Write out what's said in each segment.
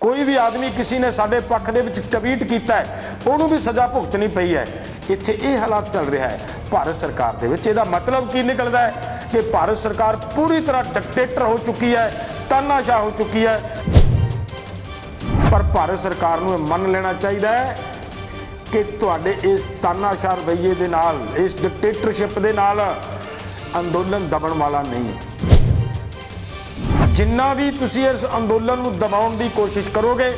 कोई भी आदमी किसी ने साडे पक्ष दे विच ट्वीट कीता है उहनूं भी सज़ा भुगतनी पई है। इत्थे ये हालात चल रहा है भारत सरकार दे विच। इहदा मतलब की निकलदा है कि भारत सरकार पूरी तरह डिक्टेटर हो चुकी है, तानाशाह हो चुकी है। पर भारत सरकार नूं मन लेना चाहिए है कि तुहाडे इस तानाशाह रवैये दे नाल, इस डिक्टेटरशिप दे नाल अंदोलन दबण वाला नहीं। जिन्ना भी तुसी इस अंदोलन नूं दबाउण दी कोशिश करोगे,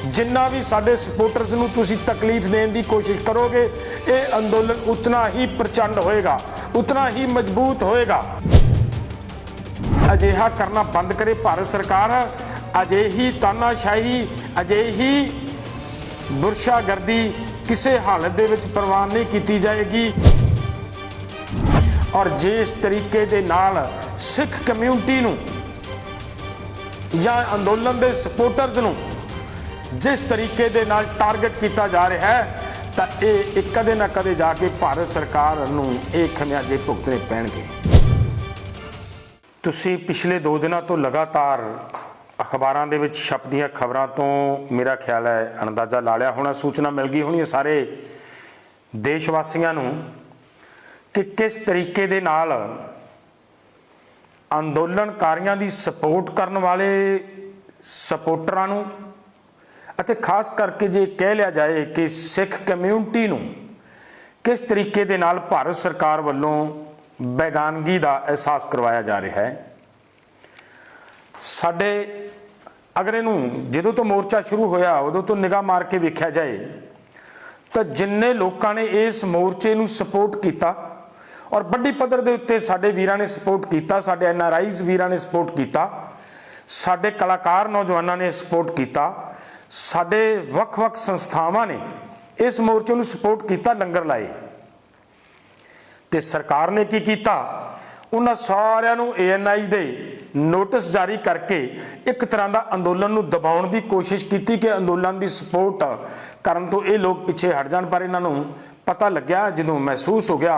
जिन्ना भी साडे सपोर्टर्स नूं तुसी तकलीफ देण दी कोशिश करोगे, ये अंदोलन उतना ही प्रचंड होएगा, उतना ही मजबूत होएगा। अजिहा करना बंद करे भारत सरकार। अजिही तानाशाही, अजिही बुरशागर्दी किसी हालत दे विच प्रवान नहीं की जाएगी। और जिस तरीके दे नाल सिख कम्यूनिटी नूं या अंदोलन दे सपोर्टर्स नूं जिस तरीके दे नाल टारगेट किया जा रहा है, तो ये कदे ना कदे जाके भारत सरकार नूं ये खमियाजे भुगतने पैणगे। तुसीं पिछले 2 दिनों तो लगातार अखबारां दे विच छपदियां खबरां तो मेरा ख्याल है अंदाज़ा ला लिया होना, सूचना मिल गई होनी सारे देशवासियों नूं कि किस तरीके दे नाल अंदोलनकारियों की सपोर्ट करने वाले सपोर्टरां नूं अते खास करके जे कह लिया जाए कि सिख कम्यूनिटी नूं किस तरीके दे नाल भारत सरकार वालों बेगानगी का एहसास करवाया जा रहा है। साडे अगर इनू जो तो मोर्चा शुरू होया उदों तो निगाह मार के वेख्या जाए तो जिन्ने लोगों ने इस मोर्चे नूं सपोर्ट किया और बड़ी पद्धर दे उत्ते साडे वीरां ने सपोर्ट किया, साडे NRIs वीरां ने सपोर्ट किया, साडे कलाकार नौजवानों ने सपोर्ट किया, साडे वख-वख संस्थावां ने इस मोर्चे नूं सपोर्ट किया, लंगर लाए। तो सरकार ने की किया, उन्हां सारिआं नूं ANI दे नोटिस जारी करके एक तरह का अंदोलन नूं दबाउण दी कोशिश की कि अंदोलन की सपोर्ट करन तो ये लोग पिछे हट जाण। पर इन्हां नूं पता लग्या, जदों महसूस हो गया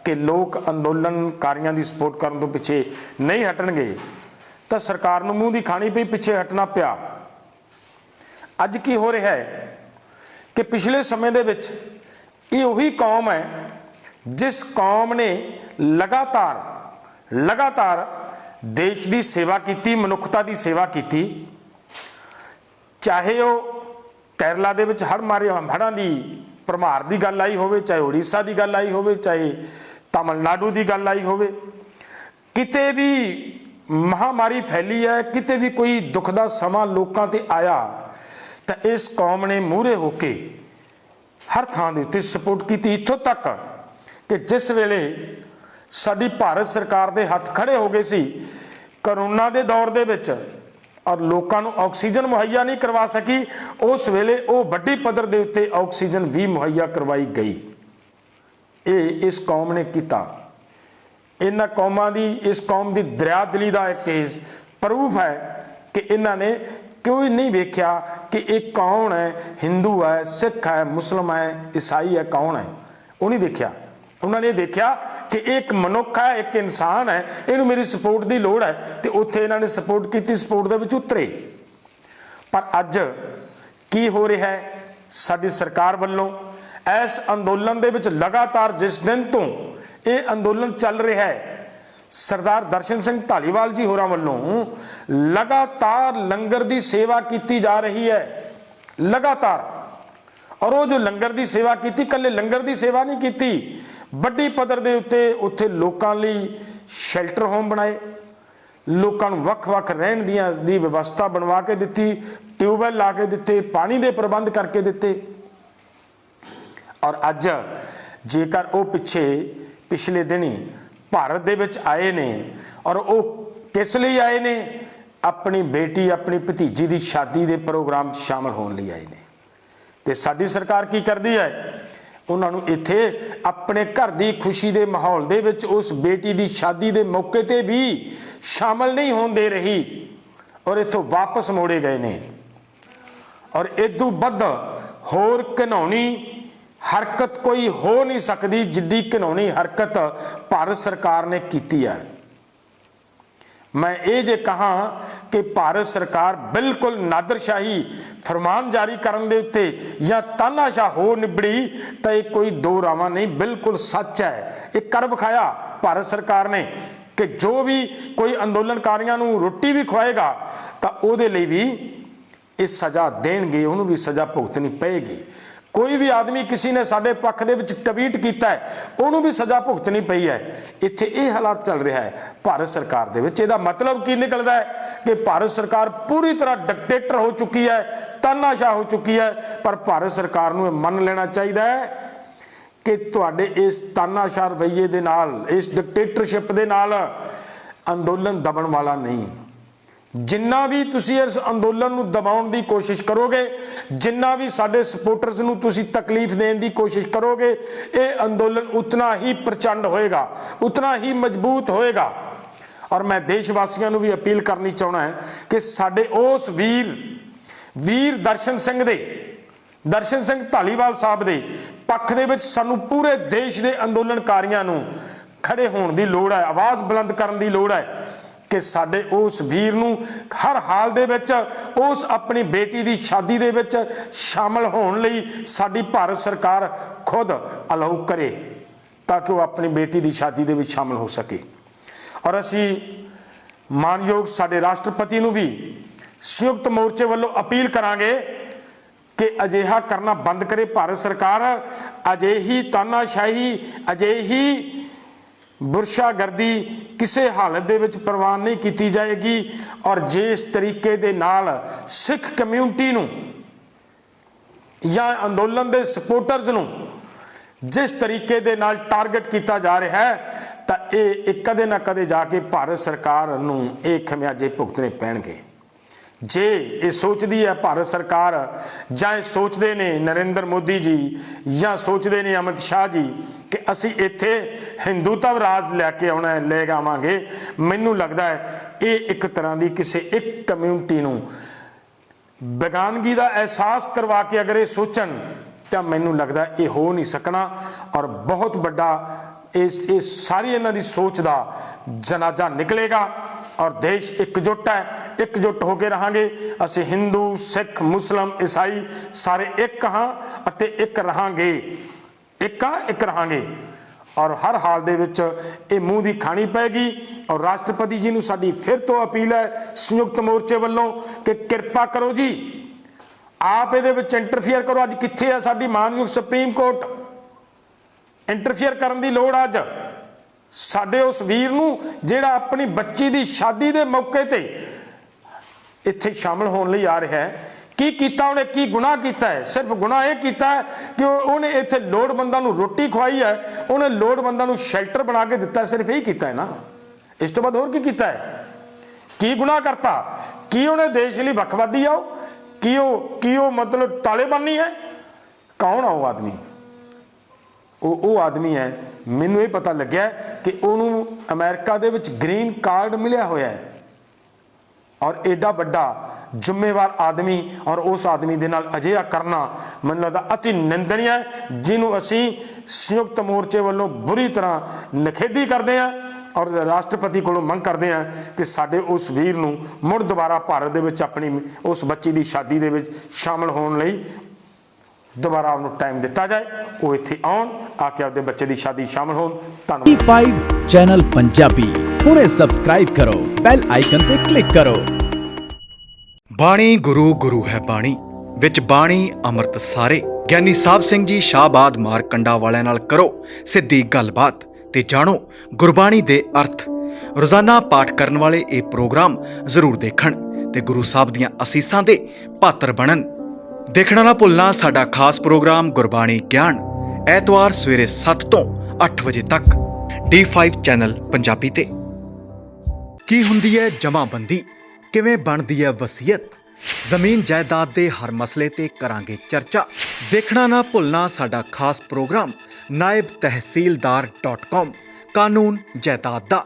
कि लोग अंदोलनकारियों की सपोर्ट करन तो पिछे नहीं हटणगे, तो सरकार नूं मूँह दी खानी पई, पिछे हटना पिया। अज की हो रहा है कि पिछले समय दे विच ये उही कौम है जिस कौम ने लगातार देश की सेवा की, मनुखता की सेवा की। चाहे वो केरला दे विच हड़ां की भरमार की गल आई होवे, चाहे उड़ीसा की गल आई होवे, चाहे तमिलनाडु की गल आई होवे, किते भी महामारी फैली है, किते भी कोई दुख का समा लोगों ते आया, तो इस कौम ने मूहरे होके हर थां दे उत्ते सपोर्ट की। इत्थों तक कि जिस वेले साडी भारत सरकार दे हथ खड़े हो गए सी करोना के दौर दे विच और लोगों को ऑक्सीजन मुहैया नहीं करवा सकी, उस वेले वो बड़ी पद्धर दे उत्ते ऑक्सीजन भी मुहैया करवाई गई। ये इस कौम ने किया। इन्हां कौमां दी, इस कौम की दरिया दिली का एक प्रूफ है कि इन्हां ने कोई नहीं वेख्या कि एक कौन है, हिंदू है, सिख है, मुस्लिम है, ईसाई है, कौन है, वो नहीं देखा। उन्होंने देखा कि एक मनुख है, एक इंसान है, इनू मेरी सपोर्ट की लोड़ है, तो उत्थे इन्होंने सपोर्ट की, सपोर्ट दे विच उतरे। पर अज की हो रहा है, साडी सरकार वालों इस अंदोलन दे विच लगातार जिस दिन तो ये अंदोलन चल रहा है, सरदार दर्शन सिंह धालीवाल जी होरां वालों लगातार लंगर की सेवा की जा रही है, लगातार। और वो जो लंगर की सेवा की, कल्ले लंगर की सेवा नहीं की, बड़ी पद्धर दे उत्ते उत्थे लोकां लई शैल्टर होम बनाए, लोकां नूं वख-वख रहण दी व्यवस्था बनवा के दित्ती, ट्यूबवैल ला के दिते, पानी के प्रबंध करके दिते। और अज जेकर वो पिछले दिन ही भारत दे विच आए ने, और वो किस लिए आए ने, अपनी बेटी अपनी भतीजी की शादी के प्रोग्राम शामिल होने लिए आए ने। तो साडी सरकार की करती है, उन्होंने इत्थे अपने घर की खुशी के माहौल दे विच उस बेटी की शादी के मौके पर भी शामिल नहीं होने दे रही, और इत्थों वापस मोड़े गए ने। और इदू वध होर घिनौनी हरकत कोई हो नहीं सकती जिड्डी घिनौनी हरकत भारत सरकार ने की है। मैं ये जे कहा कि भारत सरकार बिल्कुल नादरशाही फरमान जारी करने दे उत्ते या तानाशाह हो निबड़ी तो ये कोई दो रावा नहीं, बिल्कुल सच है। ये कर विखाया भारत सरकार ने कि जो भी कोई अंदोलनकारियों नूं रोटी भी खुआएगा तो उहदे लई भी ये सज़ा देणगे, उन्होंने भी सज़ा भुगतनी पेगी। कोई भी आदमी किसी ने साडे पक्ष दे विच ट्वीट कीता है, उन्होंने भी सज़ा भुगतनी पई है। इत्थे ये हालात चल रहा है भारत सरकार दे विच। इहदा मतलब की निकलदा है कि भारत सरकार पूरी तरह डिक्टेटर हो चुकी है, तानाशाह हो चुकी है। पर भारत सरकार नूं मन लेना चाहिए है कि तुहाडे इस तानाशाह रवैये दे नाल, इस डिक्टेटरशिप दे नाल अंदोलन दबण वाला नहीं। जिन्ना भी तुसी इस अंदोलन नूं दबाउण दी कोशिश करोगे, जिन्ना भी साडे सपोर्टर्स नूं तुसी तकलीफ देण दी कोशिश करोगे, ये अंदोलन उतना ही प्रचंड होएगा, उतना ही मजबूत होएगा। और मैं देशवासियों नूं भी अपील करनी चाहना है कि साडे उस वीर दर्शन सिंह धालीवाल साहब दे पक्ष दे विच सानूं पूरे देश दे अंदोलनकारियों नूं खड़े होण दी लोड़ है, आवाज़ बुलंद करन दी लोड़ है कि साडे उस वीर नूं हर हाल दे विच उस अपनी बेटी दी शादी दे विच शामिल होण लई साडी भारत सरकार खुद अलाउ करे ताकि वह अपनी बेटी दी शादी दे विच शामिल हो सके। और असी मानयोग साडे राष्ट्रपति नूं भी संयुक्त मोर्चे वालों अपील करांगे कि अजिहा करना बंद करे भारत सरकार। अजिही तानाशाही, अजिही बुरशागर्दी किसी हालत दे विच प्रवान नहीं की जाएगी। और जिस तरीके दे नाल सिख कम्यूनिटी नूं या अंदोलन दे सपोर्टर्स नूं जिस तरीके दे नाल टारगेट किया जा रहा है तो ये कदे ना कदे जाके भारत सरकार नूं ये खमियाजे भुगतने पैणगे। जे ये सोचती है भारत सरकार, जां सोचते ने नरेंद्र मोदी जी, या सोचते ने अमित शाह जी कि असी इत्थे हिंदुत्व राज लैके आना है, ले आवांगे, मैनू लगता है ये एक तरह की किसी एक कम्यूनिटी नूं बेगानगी का एहसास करवा के अगर ये सोचन तो मैनू लगता है ये हो नहीं सकना। और बहुत बड़ा इस सारी इन्हां दी सोच का जनाजा निकलेगा और देश एकजुट है, एकजुट होकर रहांगे। असी हिंदू, सिख, मुस्लिम, ईसाई सारे एक हाँ अते एक रहांगे, एक रहांगे। और हर हाल दे विच ये मूँह की खानी पैगी। और राष्ट्रपति जी नूं साडी फिर तो अपील है संयुक्त मोर्चे वालों कि कृपा करो जी, आप ये इंटरफेयर करो। अज कित्थे है साडी मानयोग सुप्रीम कोर्ट? इंटरफेयर करन दी लोड़ अज साडे उस वीर नूं जिहड़ा अपनी बच्ची दी शादी दे मौके ते इत्थे शामिल होने लई आ रहा है। की कीता उन्हें, की गुनाह कीता है? सिर्फ गुनाह यह कीता है कि उन्हें इत्थे लोड़वंदां नूं रोटी खुआई है, उन्हें लोड़वंदां नूं शेल्टर बना के दिता है, सिर्फ यही कीता है ना। इस तो बाद होर की कीता है? की गुनाह करता? की उन्हें देश लई वखवादी आओ? की ओ मतलब तालिबानी है? कौन आ वो आदमी? वो आदमी है, मैनू ये पता लग्या कि उन्होंने अमेरिका दे विच ग्रीन कार्ड मिलिया होया है। और एडा बड़ा जिम्मेवार आदमी और उस आदमी दे नाल अजिहा करना मैनूं लगदा अति निंदनीय है, जिन्हों असी संयुक्त मोर्चे वालों बुरी तरह निखेधी करते हैं। और राष्ट्रपति को मंग करते हैं कि साडे उस वीर नूं मुड़ दोबारा भारत दे विच अपनी उस बच्ची की शादी दे विच शामिल होने लई दोबारा उन्हें टाइम दिता जाए, वो इत्थे आउण, आके आपदे बच्चे की शादी शामिल होण। धन्नवाद। D5 चैनल पंजाबी हुणे सबसक्राइब करो, बेल आइकन ते क्लिक करो। बाणी गुरु गुरु है बाणी विच बाणी अमृत सारे। ਗਿਆਨੀ ਸਾਹਿਬ ਸਿੰਘ ਜੀ ਸ਼ਾਹਬਾਦ ਮਾਰਕੰਡਾ ਵਾਲਿਆਂ ਨਾਲ ਕਰੋ ਸਿੱਧੀ ਗੱਲਬਾਤ ਤੇ ਜਾਣੋ ਗੁਰਬਾਣੀ ਦੇ ਅਰਥ। ਰੋਜ਼ਾਨਾ ਪਾਠ ਕਰਨ ਵਾਲੇ ਇਹ ਪ੍ਰੋਗਰਾਮ ਜ਼ਰੂਰ ਦੇਖਣ ਤੇ ਗੁਰੂ ਸਾਹਿਬ ਦੀਆਂ ਅਸੀਸਾਂ ਦੇ ਪਾਤਰ ਬਣਨ। ਦੇਖਣਾ ਨਾ ਭੁੱਲਣਾ ਸਾਡਾ ਖਾਸ ਪ੍ਰੋਗਰਾਮ ਗੁਰਬਾਣੀ ਗਿਆਨ, ਐਤਵਾਰ ਸਵੇਰੇ 7 ਤੋਂ 8 ਵਜੇ ਤੱਕ D5 ਚੈਨਲ ਪੰਜਾਬੀ ਤੇ। ਕੀ ਹੁੰਦੀ ਹੈ ਜਮਾਬੰਦੀ, ਕਿਵੇਂ ਬਣਦੀ ਹੈ ਵਸੀਅਤ, ਜ਼ਮੀਨ ਜਾਇਦਾਦ ਦੇ ਹਰ ਮਸਲੇ ਤੇ ਕਰਾਂਗੇ ਚਰਚਾ। ਦੇਖਣਾ ਨਾ ਭੁੱਲਣਾ ਸਾਡਾ ਖਾਸ ਪ੍ਰੋਗਰਾਮ naibtehsildar.com ਕਾਨੂੰਨ ਜਾਇਦਾਦ ਦਾ।